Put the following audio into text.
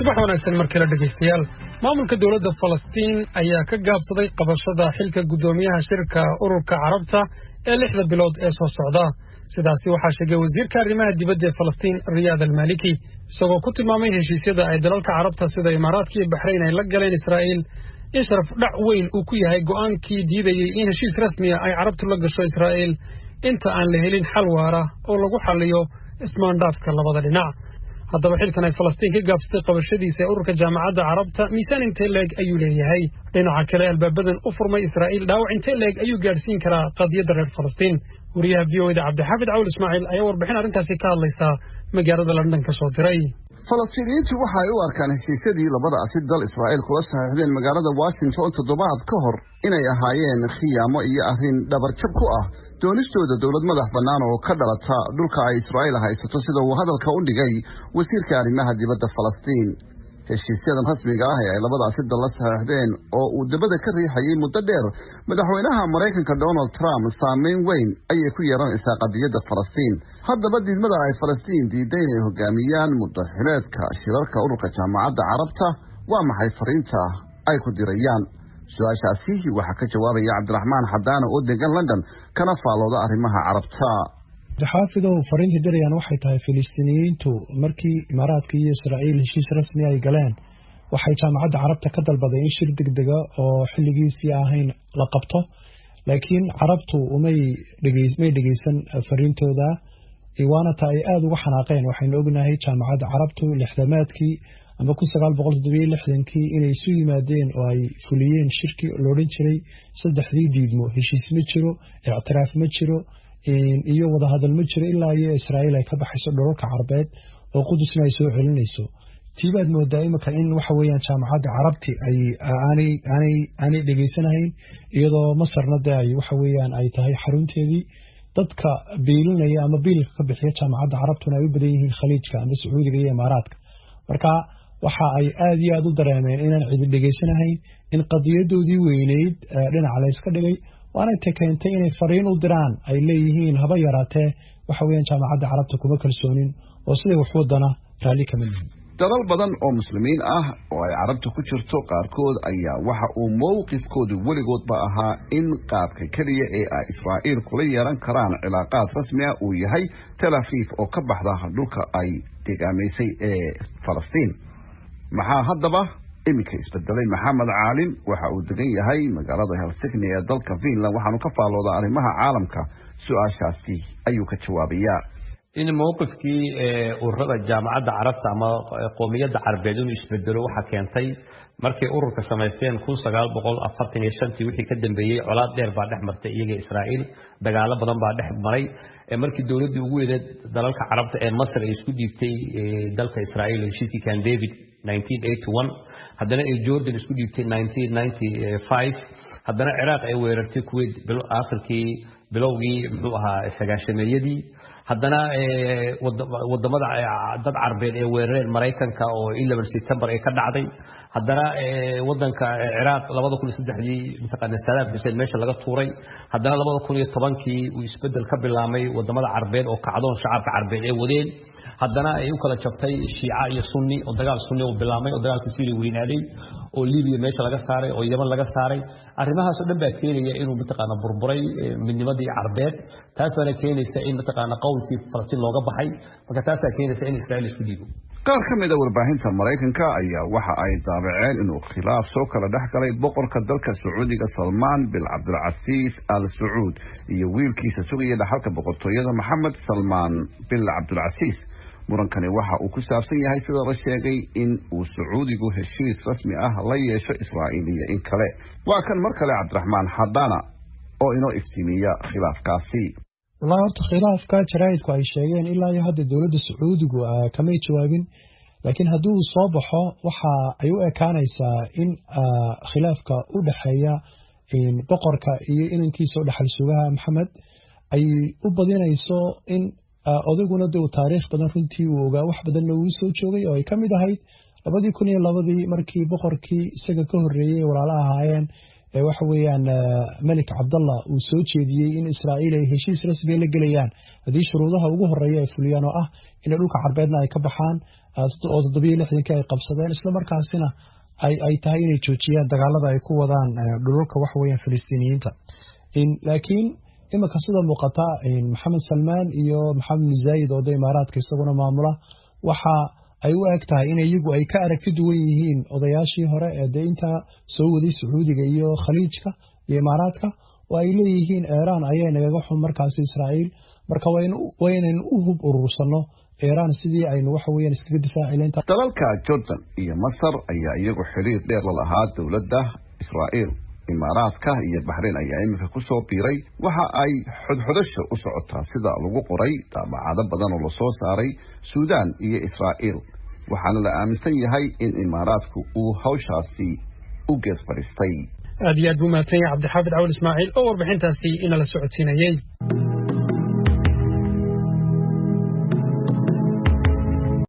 subax wanaagsan markii la dhageystayaal maamulka dawladda Falastiin ayaa ka gaabsaday qabashada xilka gudoomiyaha shirka ururka Carabta ee 6 bilood ee soo socda sidaasi waxaa sheegay wasiirka arrimaha dibadda ee Falastiin Riyad al-Maliki isagoo ku tilmaamay heshiisyada ay dalalka Carabta sida Imaaraadka iyo Bahrayn ay la galeen Israa'iil in sharaf dhac weyn uu ku yahay go'aankii diidayay in heshiis rasmi ah ay Carabtu la gasho Israa'iil inta aan la helin xal waara oo lagu xalliyo ismaandhaafka labada dhinac haddaba xilkan ay Falastiin ka gaabsatay qabashadiisa ee ururka jaamacadda Carabta miisaan intee leeg ayuu leeyahay dhinaca kale albaabadan u furmay Israa'iil dhaawac intee leeg ayuu gaarsiin karaa qadiyadda reer Falastiin wariyaha VOAda Cabdixaafid Cawl Ismaaciil ayaa warbixin arrintaasi ka hadlaysa magaalada London ka soo diray Falastiiniyiintu waxa ay u arkaan heshiisyadii labada asid dal Israa'iil kula saxiixdeen magaalada Washington toddobaad ka hor inay ahaayeen khiyaamo iyo arrin dhabarjab ku ah doonistooda dawlad madax bannaan oo ka dhalata dhulka ay Israa'iil haysato sida uu hadalka u dhigay wasiirka arrimaha dibadda Falastiin heshiisyadan rasmiga ah ee ay labada asid dal la saxiixdeen oo uu dabada ka riixayay muddo dheer madaxweynaha Mareykanka Donald Trump saameyn weyn ayay ku yeelanaysaa qadiyadda Falastiin haddaba diidmada ay Falastiin diiday inay hogaamiyaan muddaxileedka shirarka ururka jaamacadda Carabta waa maxay fariinta ay ku dirayaan su'aashaasi waxaa ka jawaabaya Cabdiraxmaan Xadaan oo degan London kana faalooda arrimaha Carabta xaafidow fariinta dirayaan waxay tahay Filistiiniyiintu markii Imaaraadka iyo Israa'iil heshiis rasmi ay galeen waxay jaamacadda Carabta ka dalbaday in shir degdeg ah oo xilligiisii ahayn la qabto laakiin Carabtu umay dhageysan fariintooda iwaana taay aad uga xanaaqeen waxaynu ognahay jaamacadda Carabtu lixdamaadkii ama 1967kii inay isu yimaadeen oo ay fuliyeen shirki loo oran jiray saddexdii diidmo heshiis ma jiro i'tiraaf ma jiro iyo wada hadal ma jiro ilaa iyo Israa'iil ay ka baxayso dhulalka Carbeed oo Qudusna ay soo celinayso tiibaad moodaa imika in waxa weeyaan jaamacadda Carabti ay dhageysanayn iyadoo Masarna ay waxa weeyaan ay tahay xarunteedii dadka biilinaya ama biilka ka bixiya jaamacadda Carabtuna ay u badan yihiin Khaliijka ama Sacuudiga iyo Imaaraadka marka waxa ay aad iyo aad u dareemeen inaan cid dhageysanayn in qadiyadoodii weyneyd dhinaca la iska dhigay waana keentay inay fariin u diraan ay leeyihiin haba yaraatee waxa weeyaan jaamacadda Carabta kuma kalsoonin oo siday wax wadana raali kama yihiin dalal badan oo muslimiin ah oo ay Carabta ku jirto qaarkood ayaa waxa uu mowqifkoodu weligoodba ahaa in qaabka kaliya ee ay Israa'iil kula yeelan karaan cilaaqaad rasmi ah uu yahay Tel Aviv oo ka baxda dhulka ay deegaamaysay ee Falastiin maxaa haddaba iminka isbedelay Maxamed Caalim waxa uu degan yahay magaalada Helsinki ee dalka Finland waxaanu ka faaloodaa arrimaha caalamka su'aashaasi ayuu ka jawaabayaa in mowqifkii ururada jaamacadda Carabta ama qoomiyadda Carbeed uu isbedelo waxa keentay markii ururka sameysteen 1945 wixii ka dambeeyay colaad dheer baa dhex martay iyaga Israa'iil dagaalo badan baa dhex maray markii dawladdu ugu weedeed dalalka Carabta ee Masar ay isku dhiibtay dalka Israa'iil heshiiskii Camp David 1981 haddana ay Jordan isku dhiibtay 1995 haddana Iraq ay weerartay Kuwait aakhirkii bilowgii muxuu ahaa 90meeyadii haddana wadamada dad Carbeed ee weerareen Mareykanka oo 11 September ay ka dhacday haddana wadanka Iraq 2003 intaqana Saddam Hussein meesha laga tuuray haddana 2010kii uu isbedel ka bilaamay wadamada Carbeed oo kacdoon shacabka Carbeed ee wadeen haddana ay u kala jabtay Shiica iyo Sunni oo dagaal Sunni oo bilaamay oo dagaalkii Syria weynaaday oo Libiya meesha laga saaray oo Yemen laga saaray arrimahaas oo dhan baa keenaya inuu intaqana burburay midnimadii Carbeed taas baa keenaysa in intaqana qowlkii Falastiin looga baxay marka taas baa keenaysa in Israa'iil isku dhiibo qaar ka mid ah warbaahinta Mareykanka ayaa waxa ay daabaceen inuu khilaaf soo kala dhaxgalay boqorka dalka Sacuudiga Salman bin Abdulaziz Al Saud iyo wiilkiisa sugaya dhaxalka boqortooyada Mohammed Salman bin Abdulaziz murankani waxa uu ku saabsan yahay sida la sheegay in uu Sacuudigu heshiis rasmi ah la yeesho Israa'iil iyo in kale waa kan mar kale Cabdiraxmaan Xadaan oo inoo iftiimiya khilaafkaasi والله horta khilaafka jaraa'idku ay sheegeen ilaa iyo hadda dawladda Sacuudigu kama jawaabin laakiin hadduu soo baxo waxa ay u ekaanaysaa in khilaafka u dhaxeeya in boqorka iyo inankiisa dhaxal sugaha Maxamed ay u badinayso in odaguna duu taariikh badan runtii uu ogaa wax badan uu soo joogay oo ay kamid ahayd 2002 markii boqorkii isaga ka horeeyay walaalaha ahaayeen waxa weeyaan Malik Abdullah uu soo jeediyay in Israa'iil ay heshiis rasmi ah la galayaan hadii shuruudaha ugu horeeya ay fuliyaan oo ah in dhulka Carbeedna ay ka baxaan oo 76 ay qabsadeen isla markaasina ay tahay inay joojiyaan dagaalada ay ku wadaan dhulka wax weeyaan Filistiiniyiinta laakiin imika sida muuqata Mohammed Salman iyo Mohammed Zayed oo Imaaraadka isaguna maamula waxa ay u egtahay in iyagu ay ka aragti duwan yihiin odayaashii hore ee inta soo waday Sacuudiga iyo Khaliijka iyo Imaaraadka oo ay leeyihiin Iran ayay nagaga xun markaas Israa'iil marka waynan u hub urursano Iran sidii aynu wax weeyaan iskaga difaacileen dalalka Jordan iyo Masar ayaa iyagu xiriir dheer la lahaa dawladda Israa'iil Imaaraadka iyo Bahrain ayaa imika ku soo biiray waxa ay xudxudasho u socotaa sida lagu qoray taabacado badan oo la soo saaray Suudaan iyo Israa'iil waxaana la aaminsan yahay in Imaaraadku uu hawshaasi u geesbaristay aad iyo aad buu mahadsan yahay Cabdi Xaafid Cawl Ismaaciil oo warbixintaasi inala socodsiinayay